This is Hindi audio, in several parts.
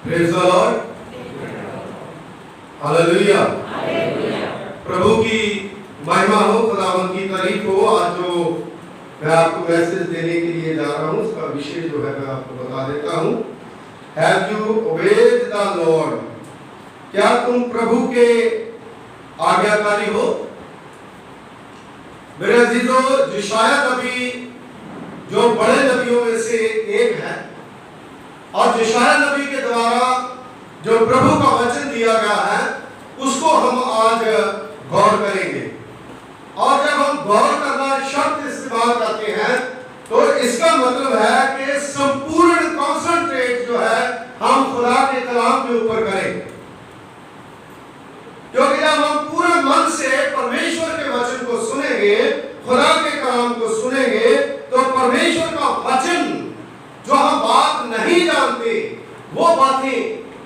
Praise the lord, hallelujah. प्रभु की महिमा हो, खुदावंद की तारीफ हो। आज जो मैं आपको मैसेज देने के लिए जा रहा हूँ उसका विषय जो है मैं आपको बता देता हूँ। Have you obeyed the Lord? क्या तुम प्रभु के आज्ञाकारी हो? मेरे अजीजों, यशायाह नबी जो बड़े नबियों में से एक है और यशायाह नबी के द्वारा जो प्रभु का वचन दिया गया है उसको हम आज गौर करेंगे। और जब हम गौर करना शब्द इस्तेमाल करते हैं तो इसका मतलब है कि संपूर्ण कॉन्सेंट्रेट जो है हम खुदा के कलाम के ऊपर करें, क्योंकि जब हम पूरे मन से परमेश्वर के वचन को सुनेंगे, खुदा के कलाम को सुनेंगे, तो परमेश्वर का वचन जो हम बात नहीं जानते वो बातें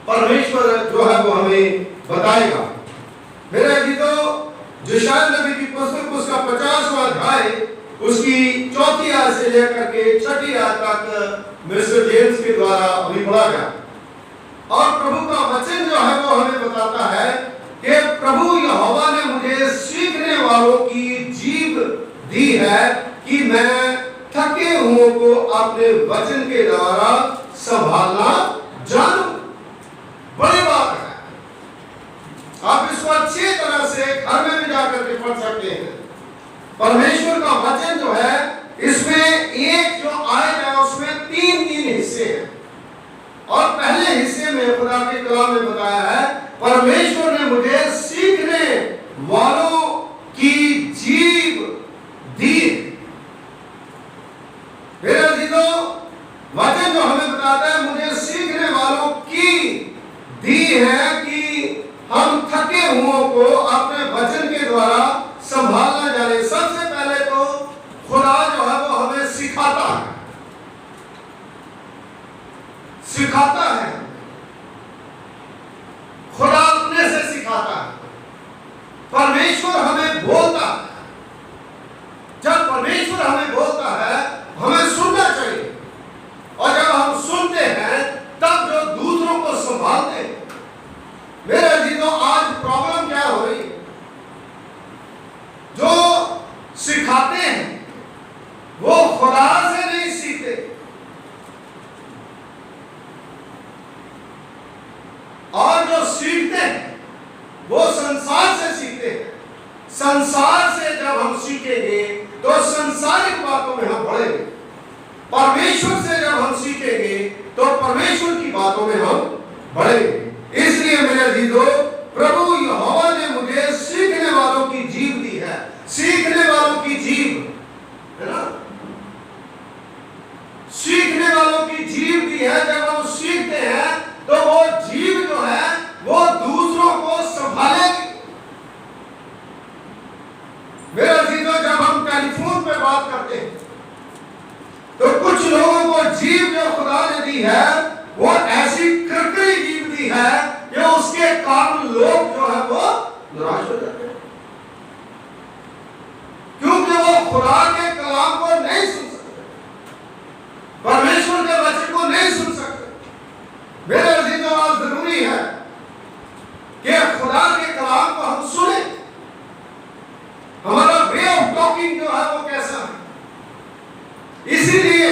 परमेश्वर जो है वो हमें बताएगा। मेरे अजीजों, यशायाह नबी की पुस्तक उसका 50वां अध्याय उसकी 4वीं आयत से लेकर के 6वीं आयत तक मिस्टर जेम्स के द्वारा अभी पढ़ा गया। और प्रभु का वचन जो है वो हमें बताता है कि प्रभु यहोवा ने मुझे सीखने वालों की जीभ दी है कि मैं थके हुओं को अपने वचन के द्वारा संभालना जानूं। बड़ी बात है, आप इसको अच्छी तरह से घर में भी जाकर के पढ़ सकते हैं। परमेश्वर का वचन जो है इसमें एक जो आयत है उसमें तीन हिस्से हैं। और पहले हिस्से में खुदा के कलाम में बताया है परमेश्वर ने मुझे सीखने वालों की जीभ दी। मेरे अजीजों, वचन जो हमें बताता है मुझे सीखने वालों की दी है कि हम थके हुओं को अपने वचन के द्वारा संभालना जाने। सबसे पहले तो खुदा जो है वो हमें सिखाता है, खुदा अपने से सिखाता है। परमेश्वर हमें बोलता है, जब परमेश्वर हमें बोलता है हमें सुनना चाहिए। और जब हम सुनते हैं तब जो दूसरों को संभालते हैं। मेरे अजीजों, आज प्रॉब्लम क्या हो रही है? जो सिखाते हैं वो खुदा से नहीं सीखते, और जो सीखते हैं वो संसार से सीखते हैं। संसार से जब हम सीखेंगे तो संसारिक बातों में हम बढ़ेंगे। परमेश्वर से जब हम सीखेंगे तो परमेश्वर की बातों में हम बढ़ेंगे। इसलिए मेरे अजीजों, प्रभु यहोवा ने मुझे सीखने वालों की जीभ दी है। सीखने वालों की जीभ है ना, सीखने वालों की जीभ दी है। जब हम सीखते हैं तो वो जीभ जो है वो दूसरों को संभालेगी। मेरे अजीजों, जब हम टेलीफोन पे बात करते हैं तो कुछ लोगों को जीभ जो खुदा ने दी है वो ऐसी करकरी जीभ दी है कि उसके कारण लोग जो है वो निराश हो जाते हैं, क्योंकि वो खुदा के कलाम को नहीं सुन सकते, परमेश्वर के वचन को नहीं सुन सकते। मेरे अजीजों, आज जरूरी है कि खुदा के कलाम को हम सुने। हमारा वे ऑफ टॉकिंग जो है वो कैसा है, इसीलिए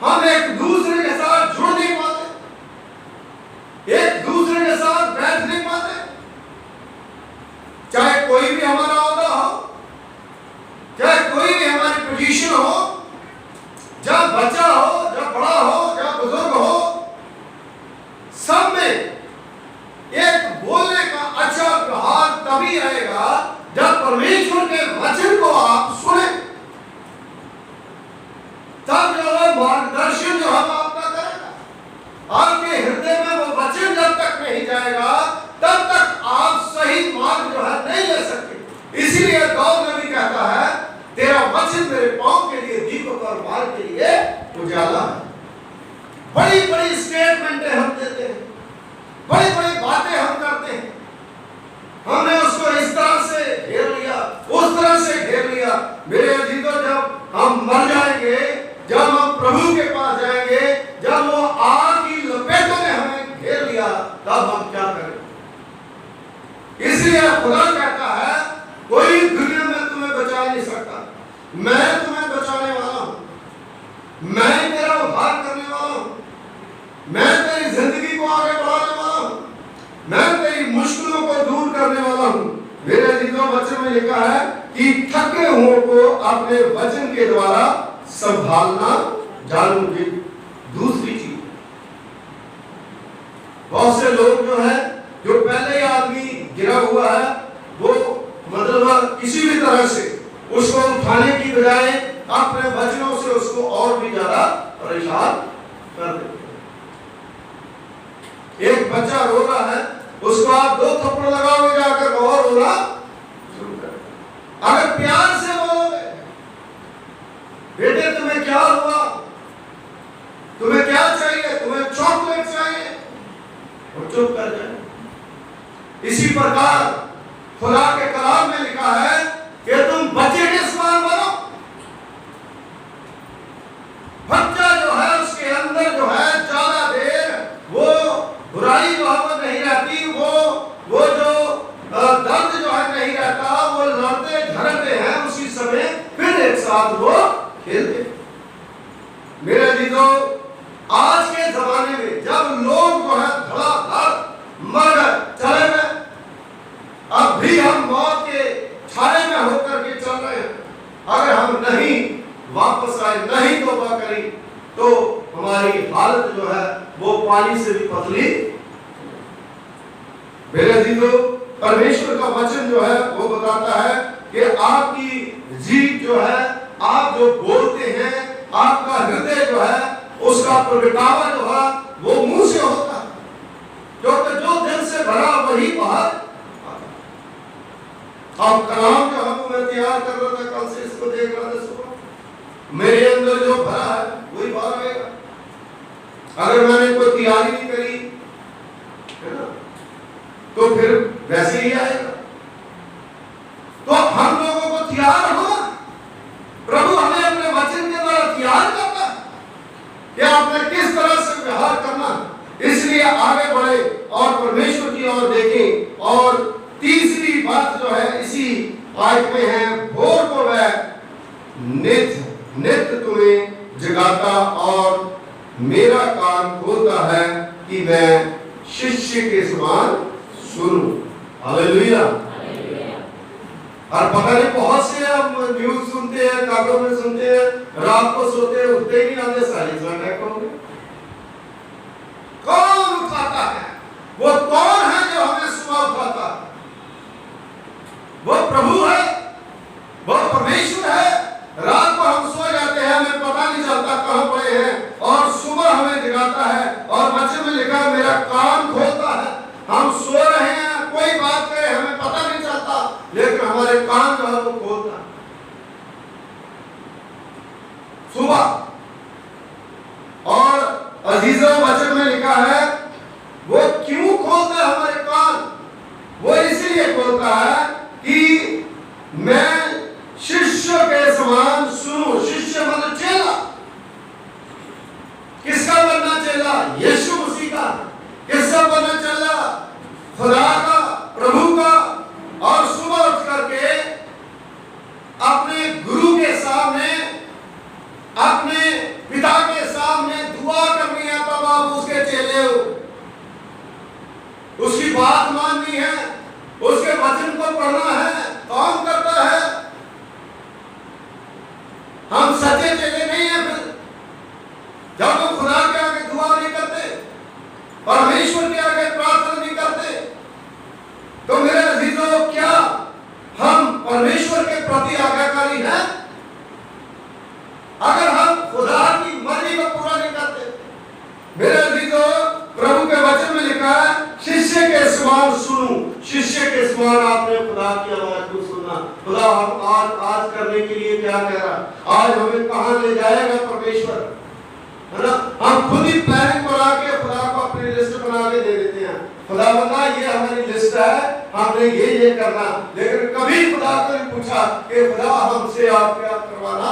हम एक दूसरे के साथ जुड़ नहीं पाते, एक दूसरे के साथ बैठ नहीं पाते। चाहे कोई भी हमारा ओहदा हो, चाहे कोई भी हमारी पोजीशन हो, जब बच्चा हो, जब बड़ा हो, जब बुजुर्ग हो, सब में एक बोलने का अच्छा व्यवहार तभी आएगा जब परमेश्वर के वचन को आप सुने। तब जो है मार्गदर्शन जो हम आपका करेगा। आपके हृदय में वो वचन जब तक नहीं जाएगा तब तक आप सही मार्ग जो है नहीं ले सकते। इसीलिए दाऊद नबी कहता है तेरा वचन मेरे पांव के लिए दीपक और मार्ग के लिए उजाला है। बड़ी बड़ी स्टेटमेंटें हम देते हैं, बड़ी बड़ी बातें हम करते हैं। हमने उसको इस तरह से घेर लिया, उस तरह से घेर लिया। मेरे अजीजों, जब हम मर जाएंगे, जब हम प्रभु के पास जाएंगे, जब वो आग की लपेटों में हमें घेर संभालना जानूंगी। दूसरी चीज, बहुत से लोग जो है, जो पहले ही आदमी गिरा हुआ है, वो मतलब किसी भी तरह से उसको उठाने की बजाय अपने वचनों से उसको और भी ज्यादा परेशान कर देते। एक बच्चा रो रहा है, उसको आप 2 थप्पड़ लगाओगे जाकर और रोना शुरू कर। अगर प्यार से बोलोगे, बेटे तुम्हें क्या हुआ, तुम्हें क्या चाहिए, तुम्हें चॉकलेट चाहिए, और चुप कर जाए। इसी प्रकार खुदा के कलाम में लिखा है कि तुम बच्चे के समान बनो। बच्चा जो है उसके अंदर जो है ज्यादा देर वो बुराई जो है वो नहीं रहती, वो जो दर्द जो है नहीं रहता, वो लड़ते झगड़ते हैं उसी समय फिर एक साथ वो खेलते। मेरे जीजो, आज के जमाने में जब लोग जो है धड़ाधड़ मर गए, चले गए, अब भी हम मौत के छाये में होकर के चल रहे हैं। अगर हम नहीं वापस आए, नहीं तौबा करी, तो हमारी हालत जो है वो पानी से भी पतली। मेरे अजीजों, परमेश्वर का वचन जो है वो बताता है कि आपकी जीभ जो है, आप जो बोलते हैं, आपका हृदय जो है उसका प्रगटावा जो है वो मुंह से होता है, क्योंकि जो दिल से भरा वही बाहर। अब कलाम जो है वो मैं तैयार कर रहा था, कल से इसको देख रहा था, सुबह मेरे अंदर जो भरा है वही बाहर आएगा। अगर मैंने कोई तैयारी नहीं करी है ना, तो फिर वैसे ही आएगा। तो हम लोगों को तैयार होना, प्रभु हमें अपने वचन के द्वारा तैयार करता है कि आपने किस तरह से व्यवहार करना। इसलिए आगे बढ़े और परमेश्वर की ओर देखें। और तीसरी बात जो है इसी आयत में है, भोर को वह नित्य तुम्हें जगाता और मेरा कान खोलता है कि मैं शिष्य के समान सुनूं। हालेलुया। और पता नहीं, बहुत से हम न्यूज सुनते हैं, खबरों में सुनते हैं, रात को सोते उठते ही नहीं आते, साइलेंस अटैक हो गए। कौन उठाता है? वो कौन है जो हमें सुबह उठाता है? वो प्रभु है, वो परमेश्वर है। रात को हम सो जाते हैं, हमें पता नहीं चलता कहां पड़े हैं, और सुबह हमें जगाता है। और वचन में लिखा है मेरा कान खोलता है। हम सो रहे हैं, कोई बात करे, हमें पता नहीं चलता, लेकिन हमारे कान जो है वो खोलता है सुबह। और अजीजों, वचन में लिखा है वो क्यों खोलता है हमारे कान? वो इसलिए खोलता है कि मैं शिष्य के समान सुनूं। शिष्य मतलब चेला। किसका बनना चेला? यीशु मसीह का। किसका बनना चेला? खुदा का, प्रभु का। और सुबह उठ करके अपने गुरु के सामने, अपने पिता के सामने दुआ करनी है, तब आप उसके चेले हो। उसकी बात माननी है, उसके वचन को पढ़ना है, काम करता है। हम सच्चे चेले नहीं हैं फिर जब हम खुदा के आगे दुआ नहीं करते, परमेश्वर के आगे प्रार्थना नहीं करते। तो मेरे अजीजों, क्या हम परमेश्वर के प्रति आज्ञाकारी हैं? अगर हम खुदा की मर्जी को पूरा नहीं करते। मेरे अजीजों, प्रभु के वचन में लिखा है शिष्य के समान सुनूं। शिष्य के समान आपने खुदा की आवाज को सुना। खुदा हम आज करने के लिए क्या कह रहा है, आज हमें कहां ले जाएगा परमेश्वर, है ना? हम खुद ही प्लानिंग बना के खुदा को अपनी लिस्ट बना के दे देते हैं। खुदा बता ये हमारी लिस्ट है, हमने ये करना, लेकिन कभी खुदा को नहीं पूछा कि खुदा हमसे आप क्या करवाना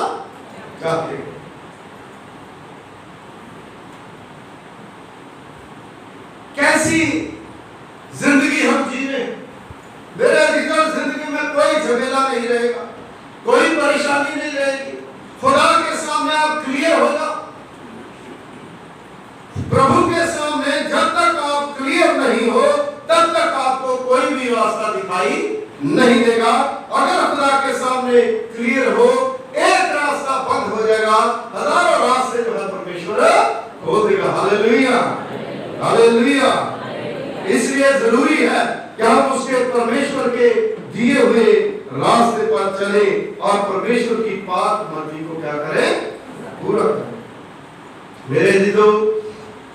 चाहते हैं। कैसी जिंदगी हम जी रहे हैं? मेरे अधिकार जिंदगी में कोई झमेला नहीं रहेगा, कोई परेशानी नहीं रहेगी। खुदा के सामने आप क्लियर हो जाओ। प्रभु के सामने जब तक आप क्लियर नहीं हो, तब तक आपको कोई भी रास्ता दिखाई नहीं देगा। अगर खुदा के सामने क्लियर हो, एक रास्ता बंद हो जाएगा, बोल देगा हालेलुया, हालेलुया। इसलिए जरूरी है कि हम उसके परमेश्वर के दिए हुए रास्ते पर चले और परमेश्वर की पाक मर्जी को क्या करें, पूरा करें। मेरे जीजो,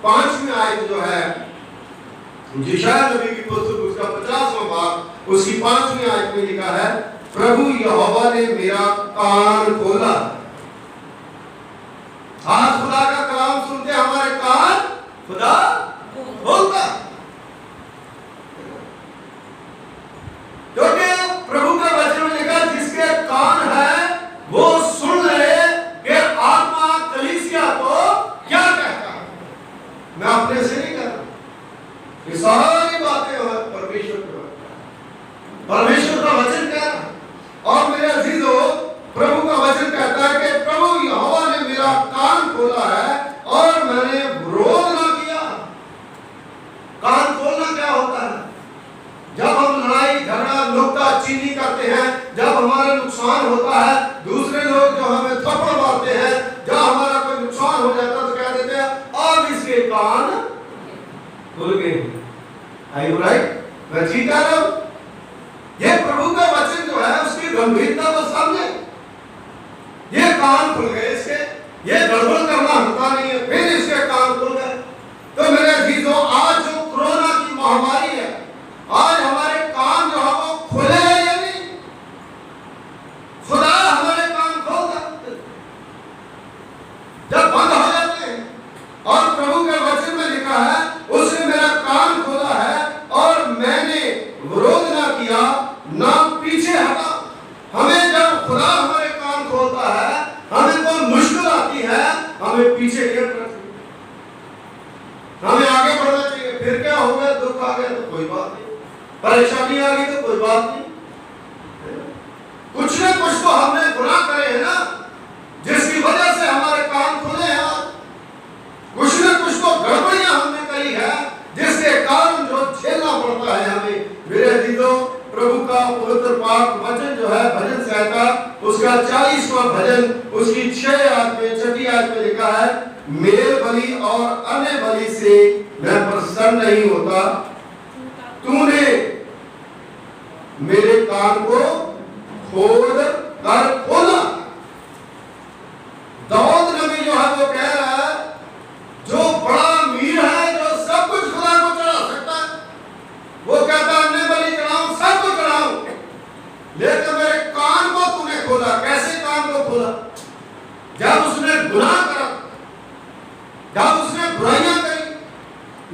5वीं आयत जो है यशायाह नबी की पुस्तक उसका 50वां भाग उसकी 5वीं आयत में लिखा है, प्रभु यहोवा ने मेरा कान खोला। आज खुदा का कलाम सुनते हमारे कान खुदा खोलता, क्योंकि प्रभु के वचन में लिखा जिसके कान है वो सुन ले कि आत्मा कलीसिया को क्या कहता है। मैं अपने से नहीं कर रहा, ये सारी बातें परमेश्वर का वचन कह रहा है। और मेरे अजीजों, प्रभु का वचन कहता है कि प्रभु यहोवा ने मेरा कान खोला है और मैंने विरोध ना किया। कान खोलना क्या होता है? जब हम लड़ाई झगड़ा नुक्ताचीनी करते हैं, जब हमारा नुकसान होता है, दूसरे लोग जो हमें थप्पड़ मारते हैं, जब हमारा कोई नुकसान हो जाता है तो कह देते हैं अब इसके कान खुल गए। Are you right? मैं ठीक कह रहा हूं? ये प्रभु का वचन जो है उसकी गंभीरता को समझे। ये कान खुल गए इसके, ये गड़बड़ करना होता नहीं है, फिर इसके कान खुल गए। तो मेरे अजीजों, आज जो कोरोना की महामारी है, आज हमारे कान जो है वो खुले हैं या नहीं? खुदा हमारे कान खोल देते जब बंद हो जाते हैं। और प्रभु के वचन में लिखा है उसने मेरा कान खोला है और मैंने विरोध ना किया ना पीछे हटा। हमें जब खुदा हमारे कान खोलता है, हमें कोई मुश्किल आती है, हमें पीछे नहीं हटना चाहिए, हमें आगे बढ़ना चाहिए। फिर क्या हो गया, दुख आ गया तो कोई बात नहीं, परेशानी आ गई तो कोई बात नहीं, कुछ न कुछ तो हमने गुनाह करे है ना जिसकी वजह से हमारे कान खुले हैं। कुछ न कुछ तो गड़बड़ियां हमने करी है जिसके कारण जो झेलना पड़ता है हमें। मेरे अजीजों, प्रभु का पवित्र पाक वचन जो है भजन संहिता उसका 40वां भजन उसकी 6 आयत में 6ठी आयत में लिखा है, मेल बलि और अन्य बलि से मैं प्रसन्न नहीं होता, तूने मेरे कान को खोल कर खोला। दाऊद नबी जो है वो कह रहा है जो बड़ा अमीर है, जो सब कुछ खुदा को चढ़ा सकता है, वो कहता है मैं बलि चढ़ाऊं, सब कुछ चढ़ाऊं, लेकिन मेरे कान को तूने खोला। कैसे कान को खोला? जब उसने गुनाह करा, जब उसने बुराइयां करी,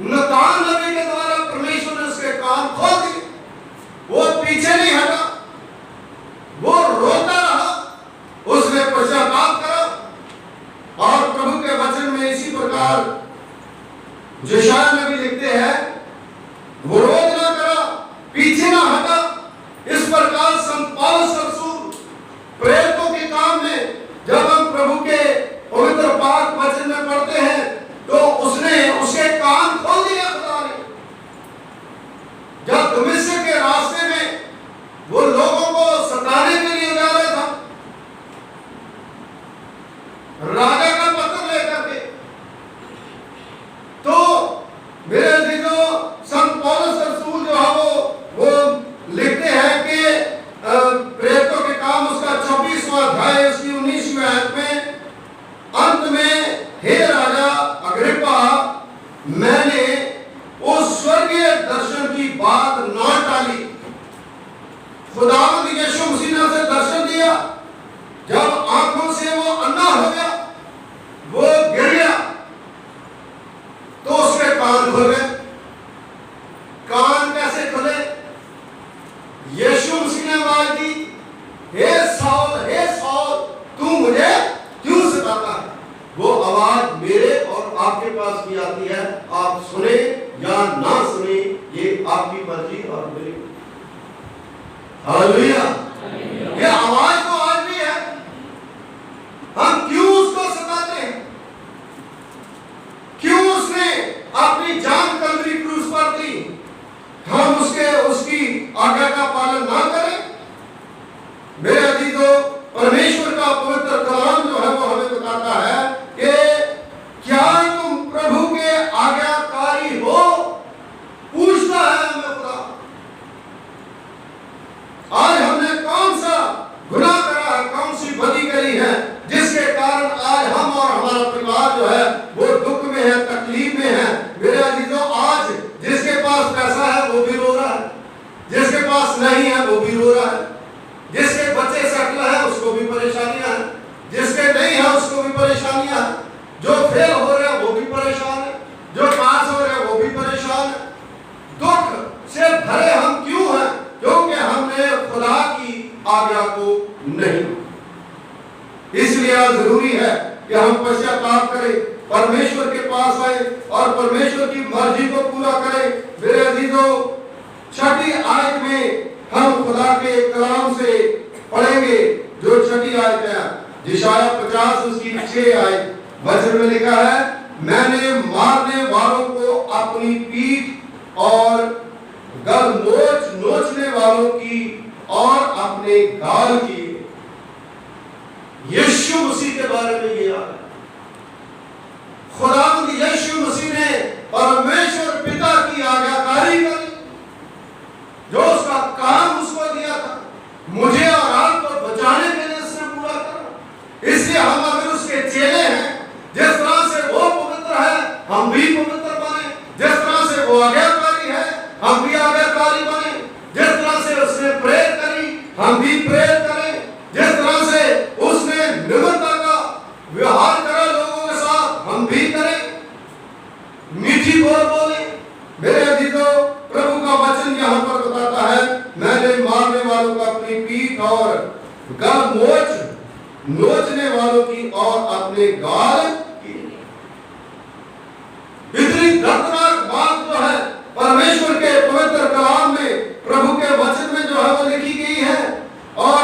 नातान नबी के द्वारा परमेश्वर ने उसके कान खोल दिए। वो पीछे नहीं हटा, वो रोता रहा, उसने पश्चाताप करा। और प्रभु के वचन में इसी प्रकार यशायाह नबी लिखते हैं, विरोध ना करा, पीछे ना हटा। इस प्रकार संत पौलुस रसूल प्रेरितों के काम में जब हम प्रभु के पवित्र पाक वचन में पढ़ते हैं तो उसने उसके कान खोल दिया खुदा ने। जब दमिश्क के रास्ते में वो लोगों को सताने के लिए जा रहा था, राजा का पत्र लेकर के, तो मेरे अजीजों, संत पौलुस रसूल जो है वो लिखते हैं कि प्रेरितों के काम उसका 24वां अध्याय उसकी 19वीं आयत में अंत में, हे राजा अग्रिप्पा, मैंने उस स्वर्गीय दर्शन की बात ना टाली। खुदावंद यीशु मसीह ने उसे दर्शन दिया, जब आंखों से वो अन्ना हो गया, वो गिर गया, तो उसके कान खुल गए। कान कैसे खुले? यीशु मसीह ने आवाज दी, हे साउल तू मुझे क्यों सताता है? वो आवाज मेरे और आपके पास भी आती है, आप सुने या ना सुने ये आपकी मर्जी और मेरी। हालेलुया। ये आवाज तो आज भी है। हम क्यों उसको सताते हैं? क्यों उसने अपनी जान कलवरी क्रूस पर दी, हम उसकी आज्ञा का पालन ना करें? मेरे अजीजों, परमेश्वर का पवित्र कलाम जो है वो हमें बताता है कि क्या तुम नहीं। इसलिए जरूरी है कि हम पश्चाताप करें, परमेश्वर के पास आए और परमेश्वर की मर्जी को पूरा करें। मेरे अजीजों, छठी आयत में हम खुदा के कलाम से पढ़ेंगे। जो छठी आयत है, यशायाह 50 उसकी 6 आयत वचन में लिखा है, मैंने मारने वालों को अपनी पीठ और गल नोचने वालों की और अपने गाल की। यीशु मसीह के बारे में ये आता है। खुदावंद यीशु मसीह ने परमेश्वर पिता की आज्ञाकारी करी, जो उसका काम उसको दिया था, मुझे और आपको बचाने के लिए उसने पूरा करा। इसलिए हम अगर उसके चेले हैं, जिस तरह से वो पवित्र है हम भी पवित्र बने, जिस तरह से वो आज्ञाकारी है हम भी आज्ञाकारी बने, जिस तरह से उसने प्रेरित करी हम भी प्रेरित करें, जिस तरह से उसने निम्रता का व्यवहार करा लोगों के साथ हम भी करें, मीठी बोल बोले। मेरे अजीजों, प्रभु का वचन यहाँ पर बताता है, मैंने मारने वालों को अपनी पीठ और गल नोचने वालों की और अपने गाल की। इतनी दर्दनाक बात जो है परमेश्वर के पवित्र कलाम में, प्रभु के वचन में जो है वो लिखी गई है। और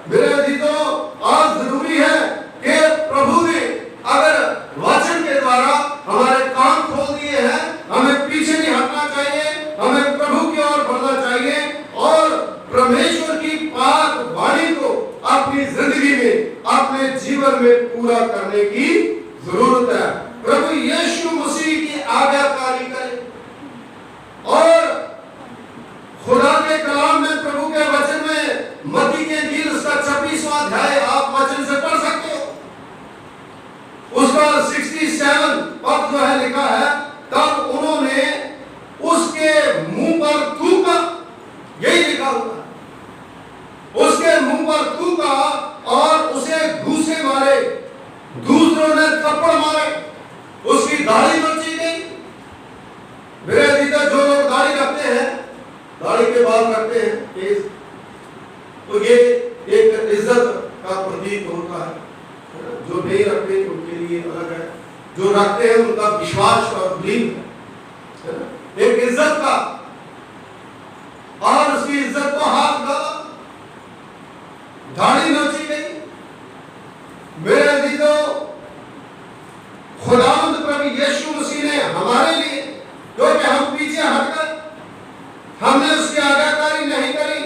मेरे अजीजों, आज जरूरी है कि प्रभु ने अगर वचन के द्वारा हमारे कान खोल दिए हैं, हमें पीछे नहीं हटना चाहिए, हमें प्रभु की ओर बढ़ना चाहिए और परमेश्वर की पाक वाणी को अपनी जिंदगी में, अपने जीवन में पूरा करने की जरूरत है। प्रभु यीशु मसीह की आज्ञाकारी करें। और खुदा के कलाम में, प्रभु के वचन में, मत्ती के इंजील उसका 26वां अध्याय आप वचन से पढ़ सकते हो। उसका 67 पद जो है लिखा है, तब उन्होंने उसके मुंह पर थूका, यही लिखा हुआ है, उसके मुंह पर थूका और उसे घूसे मारे, दूसरों ने थप्पड़ मारे, उसकी दाढ़ी नोची गई। मेरे अजीजों, जो लोग दाढ़ी रखते हैं, दाढ़ी के बाल रखते हैं केस, तो ये एक इज्जत का प्रतीक होता है। जो नहीं रखते उनके लिए अलग है, जो रखते हैं उनका विश्वास और बिलीव है, एक इज्जत का। और उसकी इज्जत को हाथ डाला, दाढ़ी नोची गई। मेरे अजीजों, खुदावंद प्रभु यीशु मसीह ने हमारे लिए, क्योंकि हम पीछे हट गए, हमने उसकी आज्ञाकारी नहीं करी,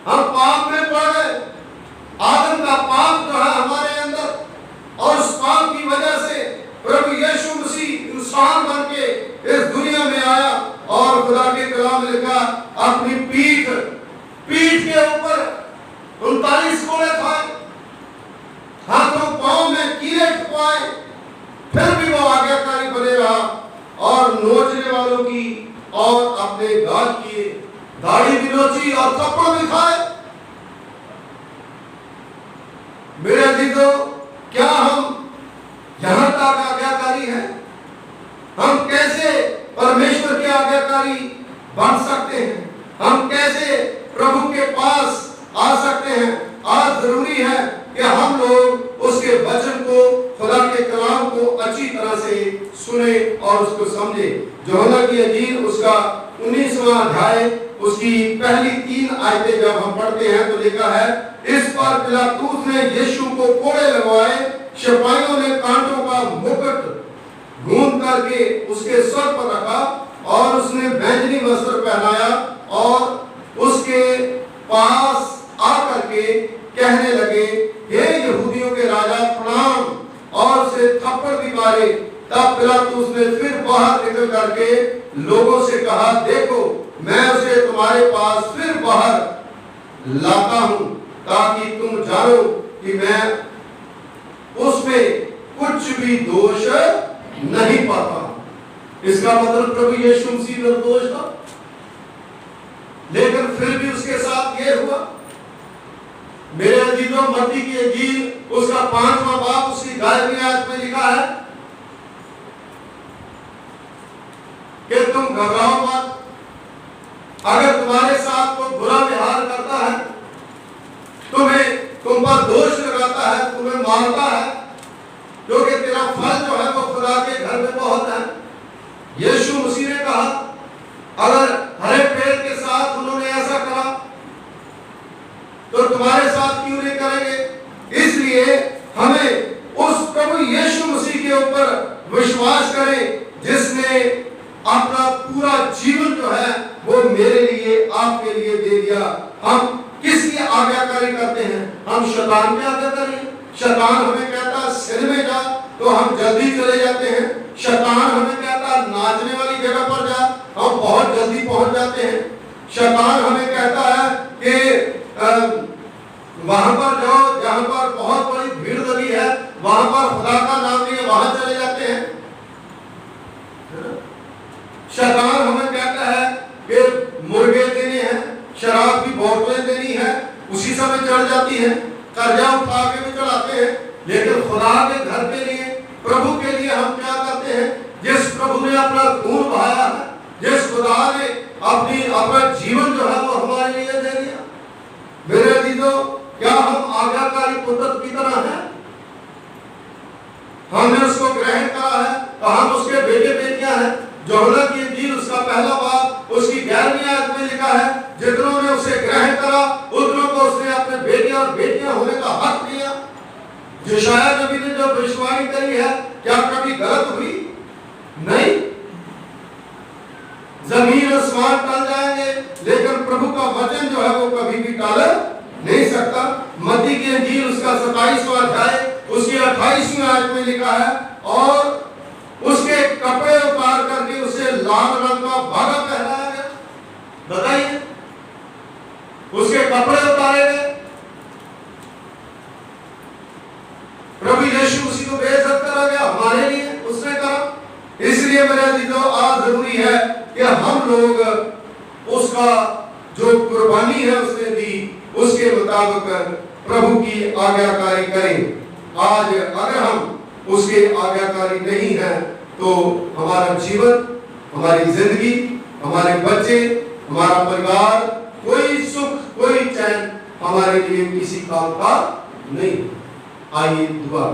हम पाप में पड़ गए, आदम का पाप जो है हमारे अंदर, और उस पाप की वजह से प्रभु यीशु मसीह इंसान बन के इस दुनिया में आया और खुदा के कलाम में लिखा, अपनी पीठ के ऊपर 39 कोड़े खाए, हाथों पांव में कीड़े छुपाए, फिर भी वो आज्ञाकारी बने रहा और नोचने वालों की और अपने गाल किए, दाढ़ी भी नोची और थप्पड़ भी खाए। मेरे अजीजों, क्या हम यहां तक आज्ञाकारी हैं? हम कैसे परमेश्वर के आज्ञाकारी बन सकते हैं? हम कैसे प्रभु के पास आ सकते हैं? आज जरूरी है कि हम लोग उसके वचन को, खुदा के कलाम को अच्छी तरह से सुने और उसको समझे। यूहन्ना की इंजील उसका 19वां अध्याय उसकी पहली 3 आयतें जब हम पढ़ते हैं तो लिखा है, इस पर पिलातुस ने यीशु को कोड़े लगवाए, सिपाहियों ने कांटों का मुकुट गूंथ करके उसके सर पर रखा और उसने बैंजनी वस्त्र पहनाया और उसके पास आकर के कहने लगे, हे यहूदियों के राजा प्रणाम, और उसे थप्पड़ भी मारे। तब पिलातुस ने फिर बाहर निकल करके लोगों से कहा, देखो मैं उसे तुम्हारे पास फिर बाहर लाता हूं, ताकि तुम जानो कि मैं उसमें कुछ भी दोष नहीं पाता। इसका मतलब प्रभु यीशु मसीह निर्दोष था, लेकिन फिर भी उसके साथ ये हुआ। मेरे अजीजों, मत्ती की इंजील उसका 5वां बाब उसकी 11वीं आयत में लिखा है कि तुम घबराओ मत, अगर तुम्हारे साथ कोई बुरा व्यवहार करता है, तुम पर दोष लगाता है, तुम्हें मारता है, क्योंकि तेरा फल जो है वो खुदा के घर में बहुत है। यीशु मसीह ने कहा अगर हरे पेड़ के साथ उन्होंने ऐसा करा तो तुम्हारे साथ क्यों नहीं करेंगे। इसलिए हमें उस प्रभु यीशु मसीह के ऊपर विश्वास करें जिसने अपना पूरा जीवन जो है वो मेरे लिए आपके लिए दे दिया। हम किसकी आज्ञाकारी करते हैं? हम शैतान की आज्ञाकारी। शैतान हमें कहता सिर में जा तो हम जल्दी चले जाते हैं। शैतान हमें कहता नाचने वाली जगह पर जा, हम बहुत जल्दी पहुंच जाते हैं। शैतान हमें कहता है कि वहां पर जाओ जहां पर बहुत बड़ी भीड़ लगी है, वहां पर खुदा का नाम नहीं है, वहां चले जाते हैं। शैतान हमें कहता है कि मुर्गे देने हैं, शराब की बोतलें देनी है, उसी समय चढ़ जाती है, कर्जा उठा के भी चढ़ाते हैं। लेकिन खुदा के घर के लिए, प्रभु के लिए हम क्या करते हैं? जिस प्रभु ने अपना खून बहाया है, जिस खुदा ने अपना जीवन जो है वो हमारे लिए दे दिया। मेरे अजीजों, क्या हम आज्ञाकारी पुत्र की तरह हैं? हमने उसको ग्रहण करा है तो हम उसके बेटे बेटियां हैं। यूहन्ना की इंजील उसका पहला बाब उसकी 11वीं आयत में लिखा है, जितनों ने उसे ग्रहण करा उतनों को उसने अपने बेटे और बेटियां होने का हक दिया। यशायाह नबी ने जो भविष्यवाणी करी है, क्या कभी गलत हुई? नहीं। जमीन आसमान टल जाएंगे लेकिन प्रभु का वचन जो है वो कभी भी टल नहीं सकता। मत्ती की इंजील उसका 27वां अध्याय उसकी 28वीं आयत में लिखा है, और उसके कपड़े उतार करके उसे लाल रंग का धागा पहनाया गया। बताइए, उसके कपड़े उतारे गए। प्रभु यीशु उसी को बेइज्जत करा गया, हमारे लिए उसने करा। इसलिए मेरे अजीजों, आज जरूरी है कि हम लोग उसका जो कुर्बानी है उसने दी, उसके मुताबिक प्रभु की आज्ञाकारी करें। आज अगर हम उसके आज्ञाकारी नहीं है तो हमारा जीवन, हमारी जिंदगी, हमारे बच्चे, हमारा परिवार, कोई सुख कोई चैन हमारे लिए किसी काम का नहीं। आइए दुआ।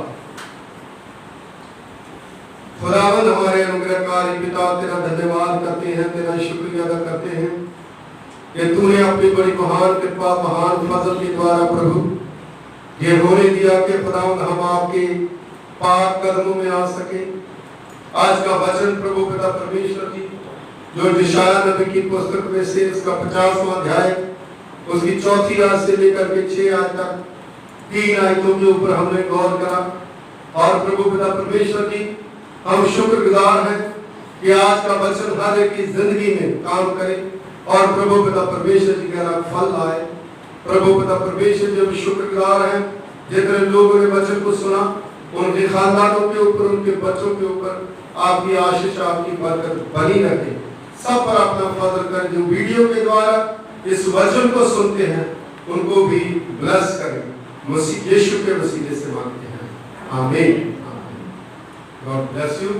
खुदावंद हमारे अनुग्रहकारी पिता, तेरा धन्यवाद करते हैं, तेरा शुक्रिया अदा करते हैं कि तूने अपनी बड़ी महान कृपा, महान फजल के द्वारा प्रभु ये होने दिया कि खुदावंद हम आपके पाक कदमों में आ सके। आज का वचन प्रभु पिता परमेश्वर जी जो यशायाह नबी की पुस्तक में से उसका 50वां अध्याय उसकी 4वीं आयत से लेकर के 6 आयत तक 3 आयतों के ऊपर हमने गौर करा। और प्रभु पिता परमेश्वर जी, हम शुक्रगुजार हैं कि आज का वचन हर एक की जिंदगी में काम करे और प्रभु पिता परमेश्वर जी का फल आए। प्रभु पिता परमेश्वर जी, हम शुक्रगुजार हैं जितने लोगों ने वचन को सुना, उनके खानदानों के ऊपर, उनके बच्चों के ऊपर आपकी आशीष, आपकी बरकत बनी रखे। सब पर अपना फजल कर, जो वीडियो के द्वारा इस वचन को सुनते हैं उनको भी ब्लेस करें। मसीह यीशु के वसीले से मांगते हैं, आमीन। God bless you.